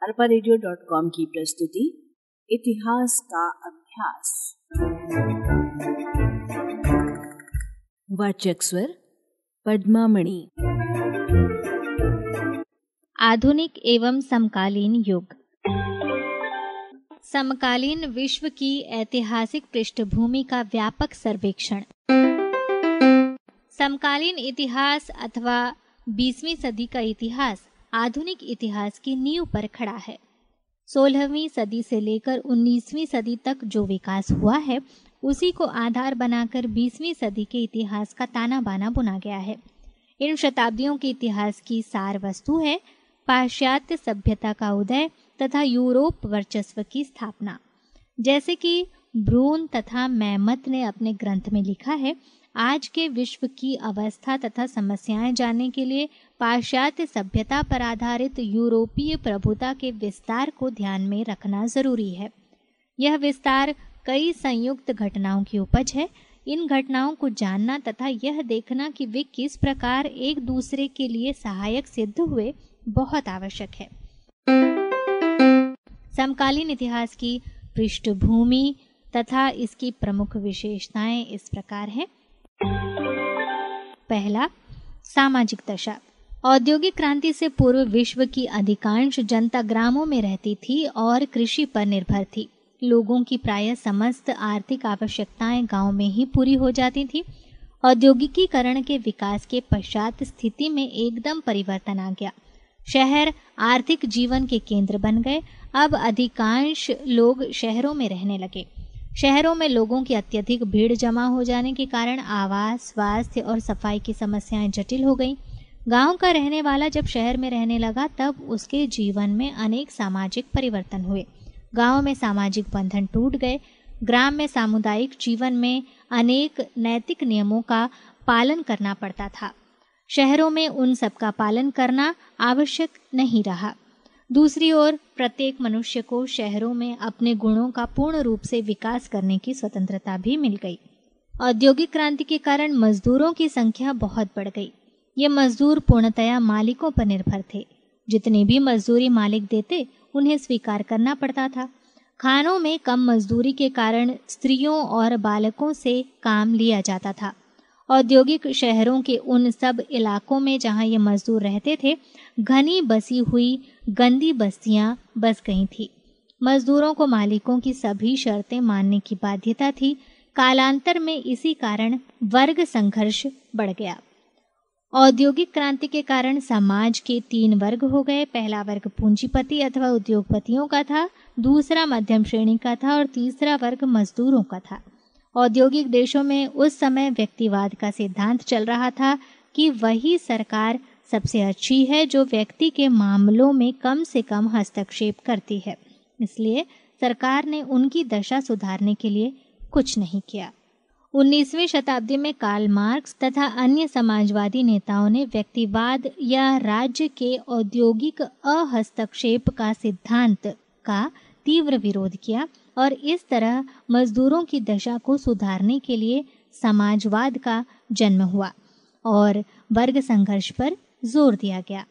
arparadio.com की प्रस्तुति इतिहास का अभ्यास। वाचक स्वर पद्मामणि। आधुनिक एवं समकालीन युग। समकालीन विश्व की ऐतिहासिक पृष्ठभूमि का व्यापक सर्वेक्षण। समकालीन इतिहास अथवा 20वीं सदी का इतिहास आधुनिक इतिहास की नींव पर खड़ा है। 16वीं सदी से लेकर 19वीं सदी तक जो विकास हुआ है उसी को आधार बनाकर 20वीं सदी के इतिहास का ताना बाना बुना गया है। इन शताब्दियों के इतिहास की सार वस्तु है पाश्चात्य सभ्यता का उदय तथा यूरोप वर्चस्व की स्थापना। जैसे कि ब्रून तथा मैमत ने अपने ग्रंथ में लिखा है, आज के विश्व की अवस्था तथा समस्याएं जानने के लिए पाश्चात्य सभ्यता पर आधारित यूरोपीय प्रभुता के विस्तार को ध्यान में रखना जरूरी है। यह विस्तार कई संयुक्त घटनाओं की उपज है। इन घटनाओं को जानना तथा यह देखना कि वे किस प्रकार एक दूसरे के लिए सहायक सिद्ध हुए बहुत आवश्यक है। समकालीन इतिहास की पृष्ठभूमि तथा इसकी प्रमुख विशेषताएं इस प्रकार हैं। पहला, सामाजिक दशा। औद्योगिक क्रांति से पूर्व विश्व की अधिकांश जनता ग्रामों में रहती थी और कृषि पर निर्भर थी। लोगों की प्रायः समस्त आर्थिक आवश्यकताएं गांव में ही पूरी हो जाती थी। औद्योगिकीकरण के विकास के पश्चात स्थिति में एकदम परिवर्तन आ गया। शहर आर्थिक जीवन के केंद्र बन गए। अब अधिकांश लोग शहरों में रहने लगे। शहरों में लोगों की अत्यधिक भीड़ जमा हो जाने के कारण आवास, स्वास्थ्य और सफाई की समस्याएं जटिल हो गईं। गांव का रहने वाला जब शहर में रहने लगा तब उसके जीवन में अनेक सामाजिक परिवर्तन हुए। गांव में सामाजिक बंधन टूट गए। ग्राम में सामुदायिक जीवन में अनेक नैतिक नियमों का पालन करना पड़ता था। शहरों में उन सब का पालन करना आवश्यक नहीं रहा। दूसरी ओर प्रत्येक मनुष्य को शहरों में अपने गुणों का पूर्ण रूप से विकास करने की स्वतंत्रता भी मिल गई। औद्योगिक क्रांति के कारण मजदूरों की संख्या बहुत बढ़ गई। ये मजदूर पूर्णतया मालिकों पर निर्भर थे। जितनी भी मजदूरी मालिक देते उन्हें स्वीकार करना पड़ता था। खानों में कम मजदूरी के कारण स्त्रियों और बालकों से काम लिया जाता था। औद्योगिक शहरों के उन सब इलाकों में जहां ये मजदूर रहते थे, घनी बसी हुई गंदी बस्तियां बस गई थी। मजदूरों को मालिकों की सभी शर्तें मानने की बाध्यता थी। कालांतर में इसी कारण वर्ग संघर्ष बढ़ गया। औद्योगिक क्रांति के कारण समाज के 3 वर्ग हो गए। पहला वर्ग पूंजीपति अथवा उद्योगपतियों का था, दूसरा मध्यम श्रेणी का था और तीसरा वर्ग मजदूरों का था। औद्योगिक देशों में उस समय व्यक्तिवाद का सिद्धांत चल रहा था कि वही सरकार सबसे अच्छी है जो व्यक्ति के मामलों में कम से कम हस्तक्षेप करती है। इसलिए सरकार ने उनकी दशा सुधारने के लिए कुछ नहीं किया। 19वीं शताब्दी में कार्ल मार्क्स तथा अन्य समाजवादी नेताओं ने व्यक्तिवाद या राज्य के औद्योगिक अहस्तक्षेप का सिद्धांत का तीव्र विरोध किया और इस तरह मजदूरों की दशा को सुधारने के लिए समाजवाद का जन्म हुआ और वर्ग संघर्ष पर जोर दिया गया।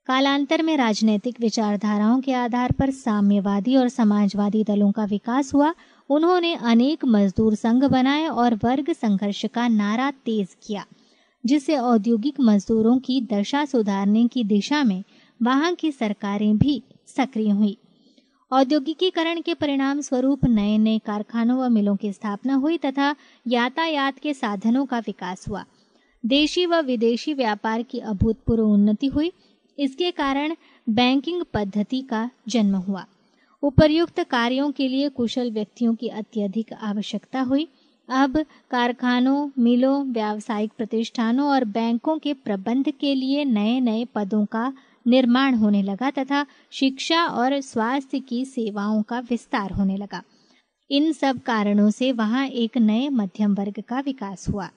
कालांतर में राजनीतिक विचारधाराओं के आधार पर साम्यवादी और समाजवादी दलों का विकास हुआ। उन्होंने अनेक मजदूर संघ बनाए और वर्ग संघर्ष का नारा तेज किया, जिससे औद्योगिक मजदूरों की दशा सुधारने की दिशा में वहां की सरकारें भी सक्रिय हुई। औद्योगिकीकरण के परिणाम स्वरूप नए नए कारखानों व मिलों की स्थापना हुई तथा यातायात के साधनों का विकास हुआ। देशी व विदेशी व्यापार की अभूतपूर्व उन्नति हुई। इसके कारण बैंकिंग पद्धति का जन्म हुआ। उपर्युक्त कार्यों के लिए कुशल व्यक्तियों की अत्यधिक आवश्यकता हुई। अब कारखानों, मिलों, व्यावसायिक प्रतिष्ठानों और बैंकों के प्रबंध के लिए नए नए पदों का निर्माण होने लगा तथा शिक्षा और स्वास्थ्य की सेवाओं का विस्तार होने लगा। इन सब कारणों से वहां एक नए मध्यम वर्ग का विकास हुआ।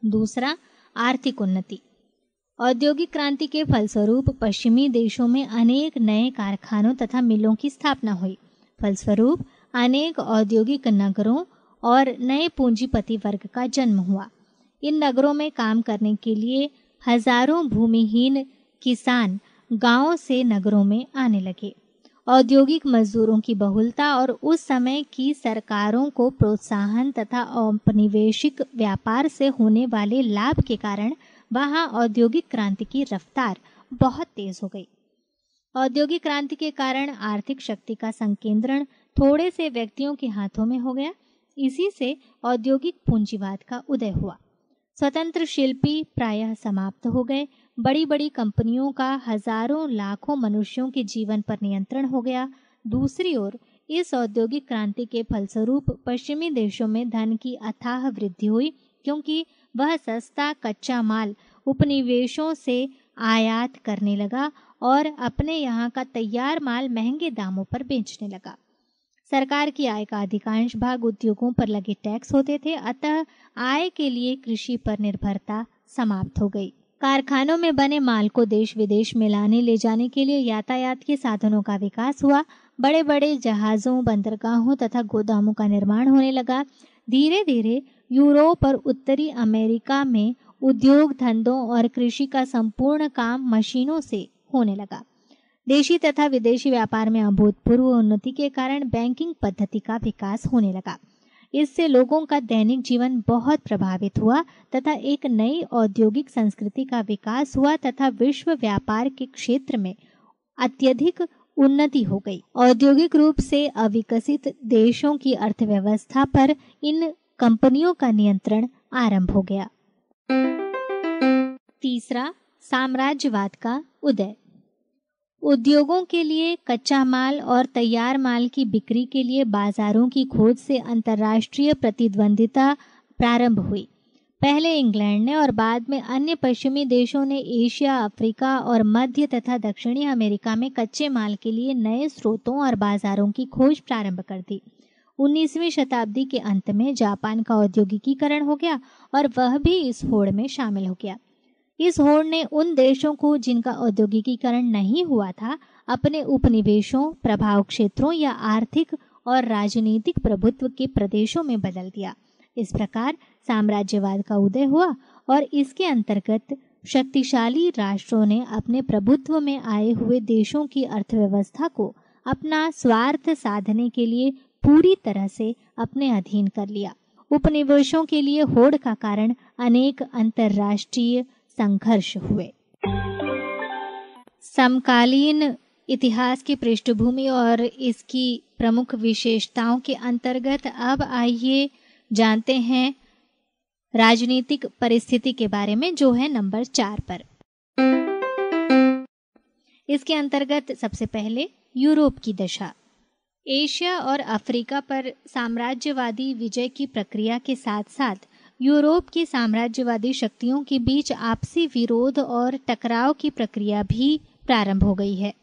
दूसरा, आर्थिक उन्नति। औद्योगिक क्रांति के फलस्वरूप पश्चिमी देशों में अनेक नए कारखानों तथा मिलों की स्थापना हुई। फलस्वरूप अनेक औद्योगिक नगरों और नए पूंजीपति वर्ग का जन्म हुआ। इन नगरों में काम करने के लिए हजारों भूमिहीन किसान गांवों से नगरों में आने लगे। औद्योगिक मजदूरों की बहुलता और उस समय की सरकारों को प्रोत्साहन तथा औपनिवेशिक व्यापार से होने वाले लाभ के कारण वहां औद्योगिक क्रांति की रफ्तार बहुत तेज हो गई। औद्योगिक क्रांति के कारण आर्थिक शक्ति का संकेंद्रण थोड़े से व्यक्तियों के हाथों में हो गया। इसी से औद्योगिक पूंजीवाद का उदय हुआ। स्वतंत्र शिल्पी प्रायः समाप्त हो गए। बड़ी बड़ी कंपनियों का हजारों लाखों मनुष्यों के जीवन पर नियंत्रण हो गया। दूसरी ओर इस औद्योगिक क्रांति के फलस्वरूप पश्चिमी देशों में धन की अथाह वृद्धि हुई, क्योंकि वह सस्ता कच्चा माल उपनिवेशों से आयात करने लगा और अपने यहाँ का तैयार माल महंगे दामों पर बेचने लगा। सरकार की आय का अधिकांश भाग उद्योगों पर लगे टैक्स होते थे, अतः आय के लिए कृषि पर निर्भरता समाप्त हो गई। कारखानों में बने माल को देश विदेश में लाने ले जाने के लिए यातायात के साधनों का विकास हुआ। बड़े बड़े जहाज़ों, बंदरगाहों तथा गोदामों का निर्माण होने लगा। धीरे धीरे यूरोप और उत्तरी अमेरिका में उद्योग धंधों और कृषि का संपूर्ण काम मशीनों से होने लगा। देशी तथा विदेशी व्यापार में अभूतपूर्व उन्नति के कारण बैंकिंग पद्धति का विकास होने लगा। इससे लोगों का दैनिक जीवन बहुत प्रभावित हुआ तथा एक नई औद्योगिक संस्कृति का विकास हुआ तथा विश्व व्यापार के क्षेत्र में अत्यधिक उन्नति हो गई। औद्योगिक रूप से अविकसित देशों की अर्थव्यवस्था पर इन कंपनियों का नियंत्रण आरंभ हो गया। तीसरा, साम्राज्यवाद का उदय। उद्योगों के लिए कच्चा माल और तैयार माल की बिक्री के लिए बाजारों की खोज से अंतर्राष्ट्रीय प्रतिद्वंदिता प्रारंभ हुई। पहले इंग्लैंड ने और बाद में अन्य पश्चिमी देशों ने एशिया, अफ्रीका और मध्य तथा दक्षिणी अमेरिका में कच्चे माल के लिए नए स्रोतों और बाजारों की खोज प्रारंभ कर दी। 19वीं शताब्दी के अंत में जापान का औद्योगिकीकरण हो गया और वह भी इस होड़ में शामिल हो गया। इस होड़ ने उन देशों को जिनका औद्योगिकीकरण नहीं हुआ था अपने उपनिवेशों, प्रभाव क्षेत्रों या आर्थिक और राजनीतिक प्रभुत्व के प्रदेशों में बदल दिया। इस प्रकार साम्राज्यवाद का उदय हुआ और इसके अंतर्गत शक्तिशाली राष्ट्रों ने अपने प्रभुत्व में आए हुए देशों की अर्थव्यवस्था को अपना स्वार्थ साधने के लिए पूरी तरह से अपने अधीन कर लिया। उपनिवेशों के लिए होड़ का कारण अनेक अंतर्राष्ट्रीय संघर्ष हुए। समकालीन इतिहास की पृष्ठभूमि और इसकी प्रमुख विशेषताओं के अंतर्गत अब आइए जानते हैं राजनीतिक परिस्थिति के बारे में, जो है नंबर 4 पर। इसके अंतर्गत सबसे पहले यूरोप की दशा। एशिया और अफ्रीका पर साम्राज्यवादी विजय की प्रक्रिया के साथ साथ यूरोप की साम्राज्यवादी शक्तियों के बीच आपसी विरोध और टकराव की प्रक्रिया भी प्रारंभ हो गई है।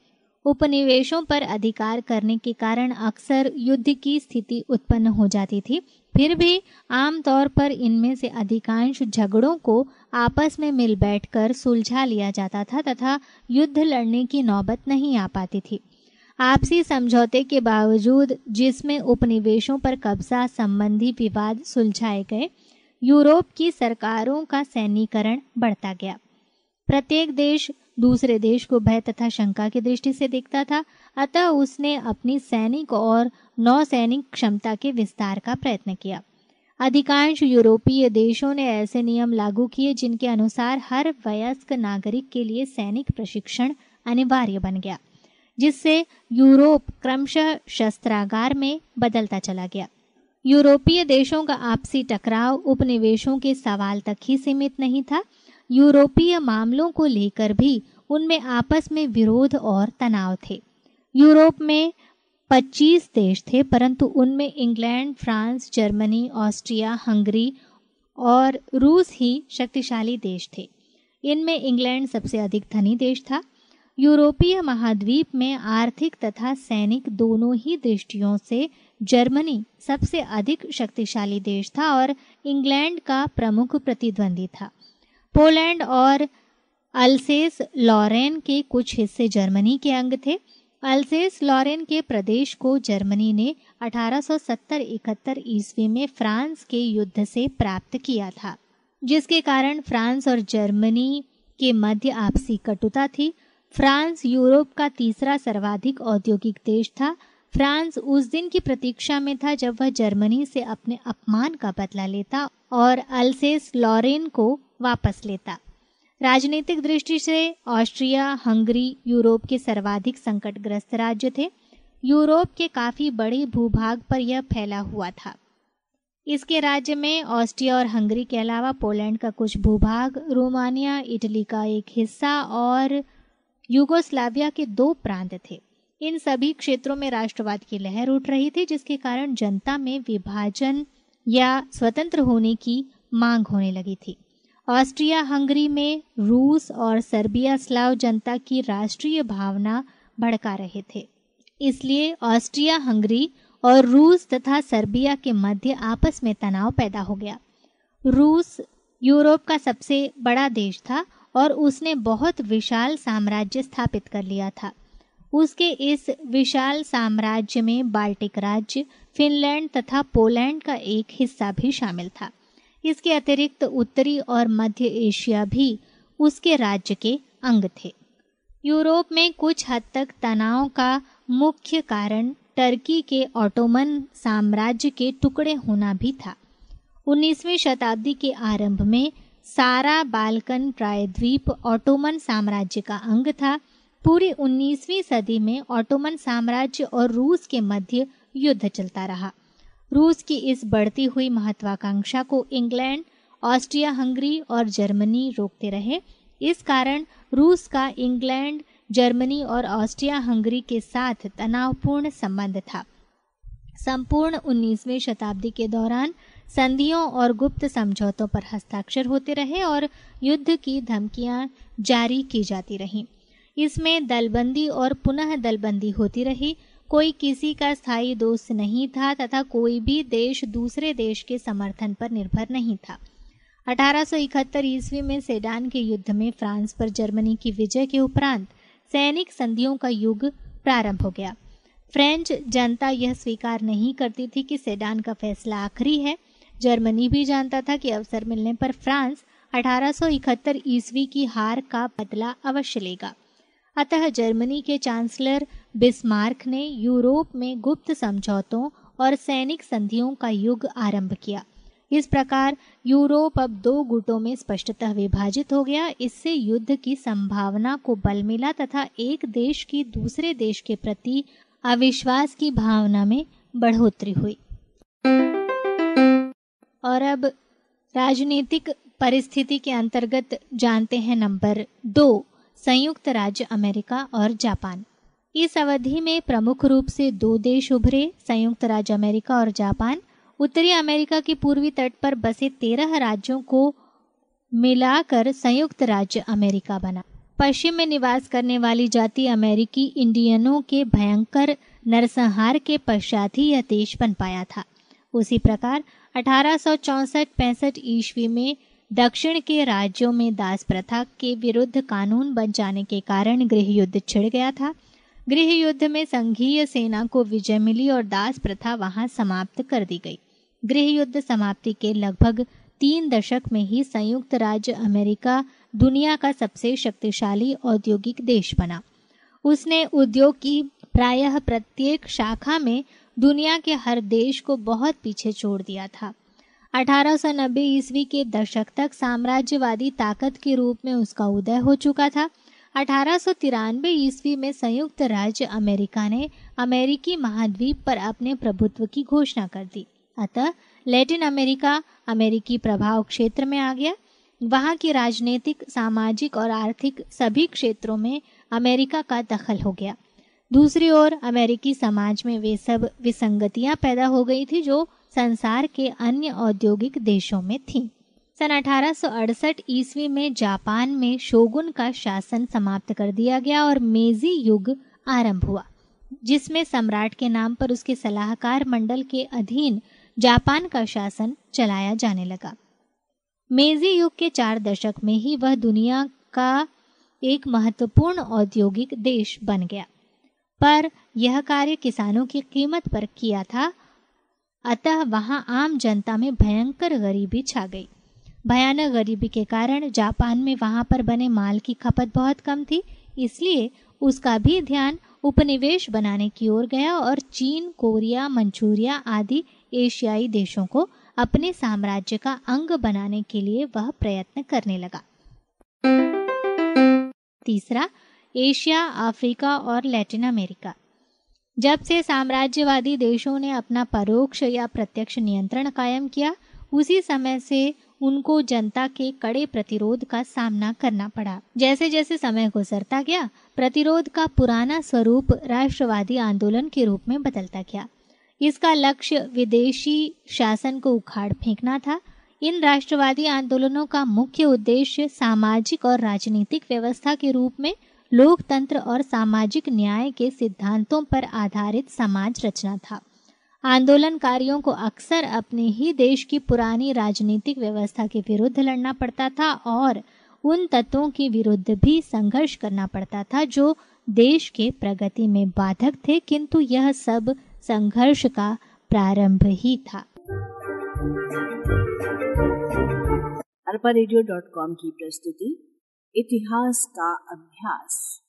उपनिवेशों पर अधिकार करने के कारण अक्सर युद्ध की स्थिति उत्पन्न हो जाती थी। फिर भी आमतौर पर इनमें से अधिकांश झगड़ों को आपस में मिल बैठकर सुलझा लिया जाता था तथा युद्ध लड़ने की नौबत नहीं आ पाती थी। आपसी समझौते के बावजूद, जिसमें उपनिवेशों पर कब्जा संबंधी विवाद सुलझाए गए, यूरोप की सरकारों का सैन्यीकरण बढ़ता गया। प्रत्येक देश दूसरे देश को भय तथा शंका की दृष्टि से देखता था, अतः उसने अपनी सैनिक और नौसैनिक क्षमता के विस्तार का प्रयत्न किया। अधिकांश यूरोपीय देशों ने ऐसे नियम लागू किए जिनके अनुसार हर वयस्क नागरिक के लिए सैनिक प्रशिक्षण अनिवार्य बन गया, जिससे यूरोप क्रमशः शस्त्रागार में बदलता चला गया। यूरोपीय देशों का आपसी टकराव उपनिवेशों के सवाल तक ही सीमित नहीं था। यूरोपीय मामलों को लेकर भी उनमें आपस में विरोध और तनाव थे। यूरोप में 25 देश थे, परंतु उनमें England, France, Germany, Austria, Hungary और रूस ही शक्तिशाली देश थे। इनमें इंग्लैंड सबसे अधिक धनी देश था। यूरोपीय महाद्वीप में आर्थिक तथा सैनिक दोनों ही दृष्टियों से जर्मनी सबसे अधिक शक्तिशाली देश था और इंग्लैंड का प्रमुख प्रतिद्वंदी था। पोलैंड और अल्सेस लॉरेन के कुछ हिस्से जर्मनी के अंग थे। अल्सेस लॉरेन के प्रदेश को जर्मनी ने 1870-71 ईस्वी में फ्रांस के युद्ध से प्राप्त किया था, जिसके कारण फ्रांस और जर्मनी के मध्य आपसी कटुता थी। फ्रांस यूरोप का तीसरा सर्वाधिक औद्योगिक देश था। फ्रांस उस दिन की प्रतीक्षा में था जब वह जर्मनी से अपने अपमान का बदला लेता और अल्सेस लॉरेन को वापस लेता। राजनीतिक दृष्टि से ऑस्ट्रिया हंगरी यूरोप के सर्वाधिक संकटग्रस्त राज्य थे। यूरोप के काफी बड़े भूभाग पर यह फैला हुआ था। इसके राज्य में ऑस्ट्रिया और हंगरी के अलावा पोलैंड का कुछ भूभाग, रोमानिया, इटली का एक हिस्सा और यूगोस्लाविया के 2 प्रांत थे। इन सभी क्षेत्रों में राष्ट्रवाद की लहर उठ रही थी, जिसके कारण जनता में विभाजन या स्वतंत्र होने की मांग होने लगी थी। ऑस्ट्रिया हंगरी में रूस और सर्बिया स्लाव जनता की राष्ट्रीय भावना भड़का रहे थे। इसलिए ऑस्ट्रिया हंगरी और रूस तथा सर्बिया के मध्य आपस में तनाव पैदा हो गया। रूस यूरोप का सबसे बड़ा देश था और उसने बहुत विशाल साम्राज्य स्थापित कर लिया था। उसके इस विशाल साम्राज्य में बाल्टिक राज्य, फिनलैंड तथा पोलैंड का एक हिस्सा भी शामिल था। इसके अतिरिक्त उत्तरी और मध्य एशिया भी उसके राज्य के अंग थे। यूरोप में कुछ हद तक तनाव का मुख्य कारण टर्की के ऑटोमन साम्राज्य के टुकड़े होना भी था। 19वीं शताब्दी के आरंभ में सारा बाल्कन प्रायद्वीप ऑटोमन साम्राज्य का अंग था। पूरी 19वीं सदी में ऑटोमन साम्राज्य और रूस के मध्य युद्ध चलता रहा। रूस की इस बढ़ती हुई महत्वाकांक्षा को इंग्लैंड, ऑस्ट्रिया हंगरी और जर्मनी रोकते रहे। इस कारण रूस का इंग्लैंड, जर्मनी और ऑस्ट्रिया हंगरी के साथ तनावपूर्ण संबंध था। संपूर्ण 19वीं शताब्दी के दौरान संधियों और गुप्त समझौतों पर हस्ताक्षर होते रहे और युद्ध की धमकियां जारी की जाती रहीं। इसमें दलबंदी और पुनः दलबंदी होती रही। कोई किसी का स्थायी दोस्त नहीं था तथा कोई भी देश दूसरे देश के समर्थन पर निर्भर नहीं था। 1871 ईस्वी में सेडान के युद्ध में फ्रांस पर जर्मनी की विजय के उपरांत सैनिक संधियों का युग प्रारंभ हो गया। फ्रेंच जनता यह स्वीकार नहीं करती थी कि सेडान का फैसला आखिरी है। जर्मनी भी जानता था कि अवसर मिलने पर फ्रांस 1871 ईस्वी की हार का बदला अवश्य लेगा। अतः जर्मनी के चांसलर बिस्मार्क ने यूरोप में गुप्त समझौतों और सैनिक संधियों का युग आरंभ किया। इस प्रकार यूरोप अब 2 गुटों में स्पष्टतः विभाजित हो गया। इससे युद्ध की संभावना को बल मिला तथा एक देश की दूसरे देश के प्रति अविश्वास की भावना में बढ़ोतरी हुई। और अब राजनीतिक परिस्थिति के अंतर्गत जानते हैं नंबर 2, संयुक्त राज्य अमेरिका और जापान। इस अवधि में प्रमुख रूप से 2 देश उभरे, संयुक्त राज्य अमेरिका और जापान। उत्तरी अमेरिका के पूर्वी तट पर बसे 13 राज्यों को मिलाकर संयुक्त राज्य अमेरिका बना। पश्चिम में निवास करने वाली जाति अमेरिकी इंडियनों के भयंकर नरसंहार के पश्चात ही यह देश बन पाया था। उसी प्रकार 1864-65 ईस्वी में दक्षिण के राज्यों में दास प्रथा के विरुद्ध कानून बन जाने के कारण गृह युद्ध छिड़ गया था। गृह युद्ध में संघीय सेना को विजय मिली और दास प्रथा वहां समाप्त कर दी गई। गृह युद्ध समाप्ति के लगभग 3 दशक में ही संयुक्त राज्य अमेरिका दुनिया का सबसे शक्तिशाली औद्योगिक देश बना। उसने उद्योग की प्रायः प्रत्येक शाखा में दुनिया के हर देश को बहुत पीछे छोड़ दिया था। 1890 ईस्वी के दशक तक साम्राज्यवादी ताकत के रूप में उसका उदय हो चुका था। 1893 ईस्वी में संयुक्त राज्य अमेरिका ने अमेरिकी महाद्वीप पर अपने प्रभुत्व की घोषणा कर दी। अतः लैटिन अमेरिका अमेरिकी प्रभाव क्षेत्र में आ गया। वहां की राजनीतिक, सामाजिक और आर्थिक सभी क्षेत्रों में अमेरिका का दखल हो गया। दूसरी ओर अमेरिकी समाज में वे सब विसंगतियां पैदा हो गई थी जो संसार के अन्य औद्योगिक देशों में थीं। सन 1868 ईस्वी में जापान में शोगुन का शासन समाप्त कर दिया गया और मेजी युग आरंभ हुआ, जिसमें सम्राट के नाम पर उसके सलाहकार मंडल के अधीन जापान का शासन चलाया जाने लगा। मेजी युग के 4 दशक में ही वह दुनिया का एक महत्वपूर्ण औद्योगिक देश बन गया, पर यह कार्य किसानों की कीमत पर किया था। अतः वहां आम जनता में भयंकर गरीबी छा गई। भयानक गरीबी के कारण जापान में वहां पर बने माल की खपत बहुत कम थी, इसलिए उसका भी ध्यान उपनिवेश बनाने की ओर गया और चीन, कोरिया, मंचूरिया आदि एशियाई देशों को अपने साम्राज्य का अंग बनाने के लिए वह प्रयत्न करने लगा। तीसरा, एशिया, अफ्रीका और लैटिन अमेरिका। जब से साम्राज्यवादी देशों ने अपना परोक्ष या प्रत्यक्ष नियंत्रण कायम किया, उसी समय से उनको जनता के कड़े प्रतिरोध का सामना करना पड़ा। जैसे जैसे समय गुजरता गया, प्रतिरोध का पुराना स्वरूप राष्ट्रवादी आंदोलन के रूप में बदलता गया। इसका लक्ष्य विदेशी शासन को उखाड़ फेंकना था। इन राष्ट्रवादी आंदोलनों का मुख्य उद्देश्य सामाजिक और राजनीतिक व्यवस्था के रूप में लोकतंत्र और सामाजिक न्याय के सिद्धांतों पर आधारित समाज रचना था। आंदोलनकारियों को अक्सर अपने ही देश की पुरानी राजनीतिक व्यवस्था के विरुद्ध लड़ना पड़ता था और उन तत्वों के विरुद्ध भी संघर्ष करना पड़ता था जो देश के प्रगति में बाधक थे, किंतु यह सब संघर्ष का प्रारंभ ही था। arparadio.com की प्रस्तुति इतिहास का अभ्यास।